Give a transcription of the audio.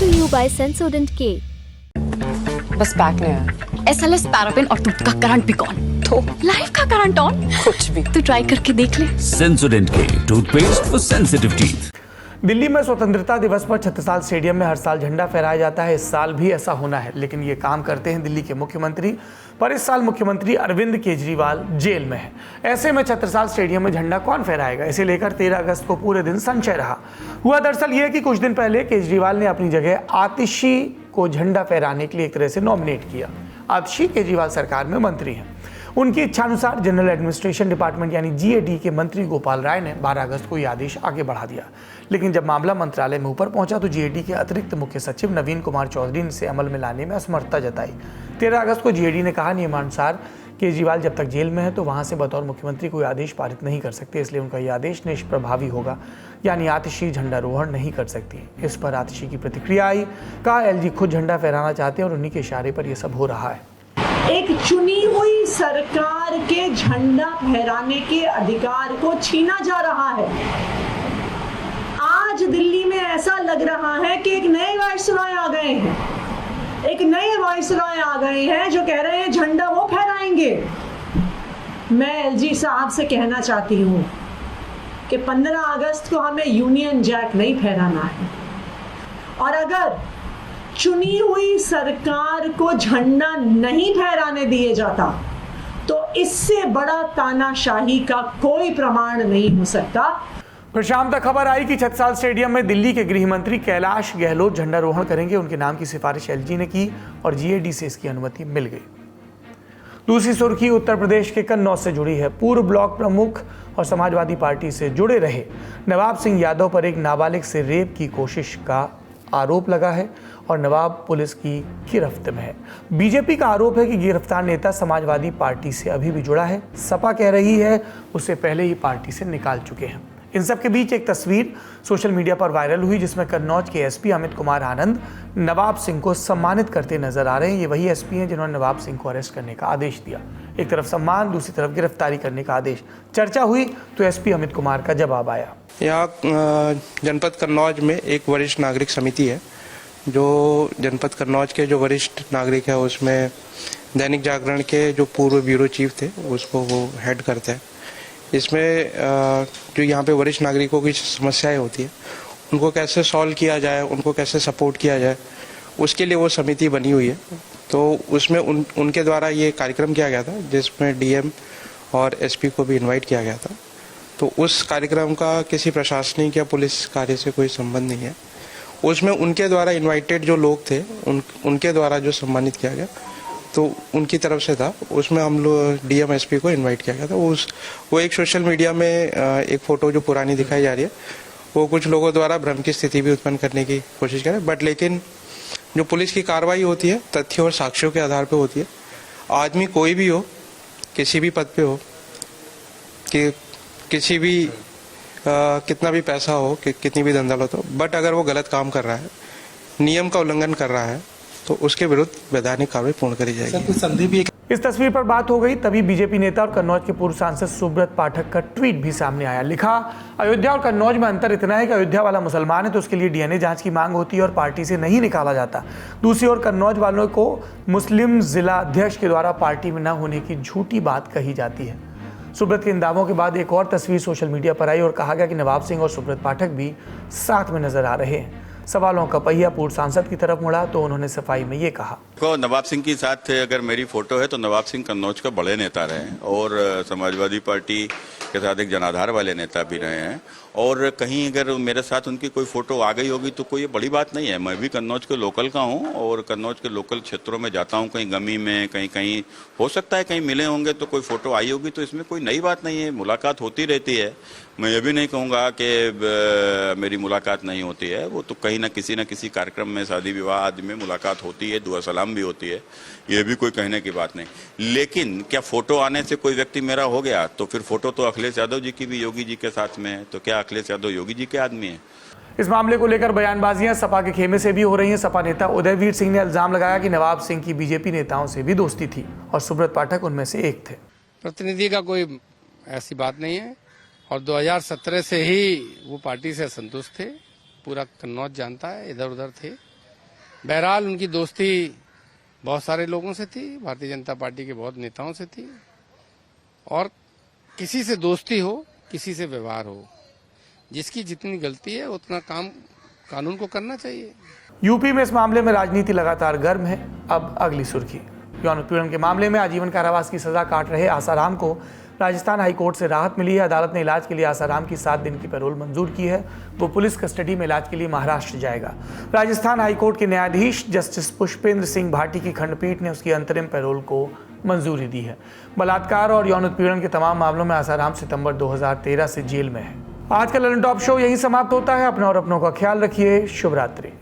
to you by Sensodent K. बस pack नहीं है। SLS पैराफिन और दूध का करंट भी कौन? तो लाइफ का करंट ऑन? कुछ भी। तो ट्राई करके देख ले। Sensodent K toothpaste for sensitive teeth. Delhi में स्वतंत्रता दिवस पर छत्रसाल स्टेडियम में हर साल झंडा फहराया जाता है। इस साल भी ऐसा होना है, लेकिन ये काम करते हैं दिल्ली के मुख्यमंत्री। पर इस साल मुख्यमंत्री अरविंद केजरीवाल जेल में है। ऐसे में छत्रसाल स्टेडियम में झंडा कौन फहराएगा, इसे लेकर 13 अगस्त को पूरे दिन संशय रहा। हुआ दरअसल ये कि कुछ दिन पहले केजरीवाल ने अपनी जगह आतिशी को झंडा फहराने के लिए एक तरह से नॉमिनेट किया। आतिशी केजरीवाल सरकार में मंत्री हैं। उनकी इच्छानुसार जनरल एडमिनिस्ट्रेशन डिपार्टमेंट यानी GAD के मंत्री गोपाल राय ने 12 अगस्त को यह आदेश आगे बढ़ा दिया। लेकिन जब मामला मंत्रालय में ऊपर पहुंचा तो GAD के अतिरिक्त मुख्य सचिव नवीन कुमार चौधरी ने इसे अमल में लाने में असमर्थता जताई। 13 अगस्त को GAD ने कहा, नियमानुसार केजरीवाल जब तक जेल में है तो वहां से बतौर मुख्यमंत्री कोई आदेश पारित नहीं कर सकते, इसलिए उनका यह आदेश निष्प्रभावी होगा, यानी आतिशी झंडारोहण नहीं कर सकती। इस पर आतिशी की प्रतिक्रिया आई, कहा LG खुद झंडा फहराना चाहते हैं और उन्हीं के इशारे पर यह सब हो रहा है। एक चुनी हुई सरकार के झंडा फहराने के अधिकार को छीना जा रहा है। आज दिल्ली में ऐसा लग रहा है कि एक नए वायसरॉय आ गए हैं, एक नए वायसरॉय आ गए हैं जो कह रहे हैं झंडा वो फहराएंगे। मैं LG साहब से कहना चाहती हूँ कि 15 अगस्त को हमें यूनियन जैक नहीं फहराना है, और अगर चुनी हुई सरकार को झंडा नहीं फहराने दिए जाता तो इससे बड़ा तानाशाही का कोई प्रमाण नहीं हो सकता। फिर शाम तक खबर आई कि छत्रसाल स्टेडियम में दिल्ली के गृह मंत्री कैलाश गहलोत झंडारोहण करेंगे। उनके नाम की सिफारिश LG ने की और GAD से इसकी अनुमति मिल गई। दूसरी सुर्खी उत्तर प्रदेश के कन्नौज से जुड़ी है। पूर्व ब्लॉक प्रमुख और समाजवादी पार्टी से जुड़े रहे नवाब सिंह यादव पर एक नाबालिग से रेप की कोशिश का आरोप लगा है और नवाब पुलिस की गिरफ्त में है। बीजेपी का आरोप है कि गिरफ्तार नेता समाजवादी पार्टी से अभी भी जुड़ा है। सपा कह रही है उसे पहले ही पार्टी से निकाल चुके हैं। इन सब के बीच एक तस्वीर सोशल मीडिया पर वायरल हुई जिसमें कन्नौज के SP अमित कुमार आनंद नवाब सिंह को सम्मानित करते नजर आ रहे हैं। ये वही SP हैं जिन्होंने नवाब सिंह को अरेस्ट करने का आदेश दिया। एक तरफ सम्मान, दूसरी तरफ गिरफ्तारी करने का आदेश। चर्चा हुई तो SP अमित कुमार का जवाब आया। यहाँ जनपद कन्नौज में एक वरिष्ठ नागरिक समिति है, जो जनपद कन्नौज के जो वरिष्ठ नागरिक है उसमें दैनिक जागरण के जो पूर्व ब्यूरो चीफ थे उसको वो हेड करते हैं। इसमें जो यहाँ पे वरिष्ठ नागरिकों की समस्याएं होती है उनको कैसे सॉल्व किया जाए, उनको कैसे सपोर्ट किया जाए, उसके लिए वो समिति बनी हुई है। तो उसमें उनके द्वारा ये कार्यक्रम किया गया था जिसमें DM और SP को भी इन्वाइट किया गया था। तो उस कार्यक्रम का किसी प्रशासनिक या पुलिस कार्य से कोई संबंध नहीं है। उसमें उनके द्वारा इनवाइटेड जो लोग थे उनके द्वारा जो सम्मानित किया गया तो उनकी तरफ से था। उसमें हम लोग DM SP को इनवाइट किया गया था। वो एक सोशल मीडिया में एक फ़ोटो जो पुरानी दिखाई जा रही है वो कुछ लोगों द्वारा भ्रम की स्थिति भी उत्पन्न करने की कोशिश करें, बट लेकिन जो पुलिस की कार्रवाई होती है तथ्यों और साक्ष्यों के आधार पर होती है। आदमी कोई भी हो, किसी भी पद पे हो, कि किसी भी कितना भी पैसा हो, कि कितनी भी धन-दौलत हो, बट अगर वो गलत काम कर रहा है, नियम का उल्लंघन कर रहा है तो उसके विरुद्ध वैधानिक कार्रवाई पूर्ण करी जाएगी। इस तस्वीर पर बात हो गई तभी बीजेपी नेता और कन्नौज के पूर्व सांसद सुब्रत पाठक का ट्वीट भी सामने आया। लिखा, अयोध्या और कन्नौज में अंतर इतना है कि अयोध्या वाला मुसलमान है तो उसके लिए DNA जांच की मांग होती है और पार्टी से नहीं निकाला जाता। दूसरी ओर कन्नौज वालों को मुस्लिम जिला अध्यक्ष के द्वारा पार्टी में न होने की झूठी बात कही जाती है। सुब्रत के इन दावों के बाद एक और तस्वीर सोशल मीडिया पर आई और कहा गया कि नवाब सिंह और सुब्रत पाठक भी साथ में नजर आ रहे हैं। सवालों का पहिया पूर्व सांसद की तरफ मुड़ा तो उन्होंने सफाई में ये कहा, नवाब सिंह के साथ अगर मेरी फोटो है तो नवाब सिंह कन्नौज का बड़े नेता रहे और समाजवादी पार्टी के साथ एक जनाधार वाले नेता भी रहे हैं। और कहीं अगर मेरे साथ उनकी कोई फोटो आ गई होगी तो कोई बड़ी बात नहीं है। मैं भी कन्नौज के लोकल का हूं और कन्नौज के लोकल क्षेत्रों में जाता हूं, कहीं गमी में, कहीं कहीं हो सकता है कहीं मिले होंगे तो कोई फोटो आई होगी, तो इसमें कोई नई बात नहीं है। मुलाकात होती रहती है। मैं ये भी नहीं कहूँगा कि मेरी मुलाकात नहीं होती है। वो तो कहीं ना किसी कार्यक्रम में, शादी विवाह आदि में मुलाकात होती है, दुआ सलाम भी होती है, ये भी कोई कहने की बात नहीं। लेकिन क्या फोटो आने से कोई व्यक्ति मेरा हो गया तो फिर फोटो तो अखिलेश यादव जी की भी योगी जी के साथ में है, तो क्या अखिलेश यादव योगी जी के आदमी है? इस मामले को लेकर बयानबाजियां सपा के खेमे से भी हो रही हैं। सपा नेता उदयवीर सिंह ने इल्जाम लगाया कि नवाब सिंह की बीजेपी नेताओं से भी दोस्ती थी और सुब्रत पाठक उनमें से एक थे। प्रतिनिधि का कोई ऐसी बात नहीं है और 2017 से ही वो पार्टी से असंतुष्ट थे। पूरा कन्नौज जानता है, इधर उधर थे बहरहाल उनकी दोस्ती बहुत सारे लोगों से थी, भारतीय जनता पार्टी के बहुत नेताओं से थी, और किसी से दोस्ती हो, किसी से व्यवहार हो, जिसकी जितनी गलती है उतना काम कानून को करना चाहिए। यूपी में इस मामले में राजनीति लगातार गर्म है। अब अगली सुर्खी, यौन उत्पीड़न के मामले में आजीवन कारावास की सजा काट रहे आसाराम को राजस्थान हाईकोर्ट से राहत मिली है। अदालत ने इलाज के लिए आसाराम की 7 दिन की पैरोल मंजूर की है। वो पुलिस कस्टडी में इलाज के लिए महाराष्ट्र जाएगा। राजस्थान हाईकोर्ट के न्यायाधीश जस्टिस पुष्पेंद्र सिंह भाटी की खंडपीठ ने उसकी अंतरिम पैरोल को मंजूरी दी है। बलात्कार और यौन उत्पीड़न के तमाम मामलों में आसाराम सितंबर 2013 से जेल में है। आज का ललन टॉप शो यही समाप्त होता है। अपना और अपनों का ख्याल रखिए। शुभ रात्रि।